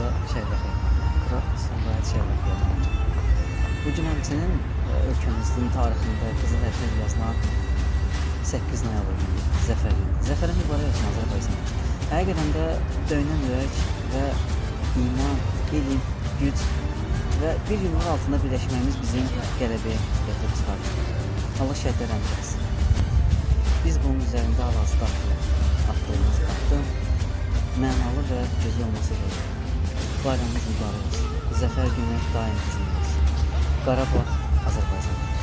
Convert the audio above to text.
da şərəfi. Bura Sumqayıt şərəfi. Bu gün həmçinin ölkəmizin tarixində qızıl hərflə yazılan 8 noyabr Zəfər günü. Zəfərin mübarək olsun Azərbaycan. Həqiqətən də döyünən ürək və iman, elm, güc və bir yumruq altında birləşməyimiz bizim qələbəyə gətirib çıxarır. Allah şəhidlərə rəhmət eləsin. Biz bunun üzərində hal-hazırda attığımız addım mənalı və gözəl olması gerekir. Bayramımız mübarək olsun. Zəfər günü daim bizimlə olsun. Qarabağ, Azərbaycan.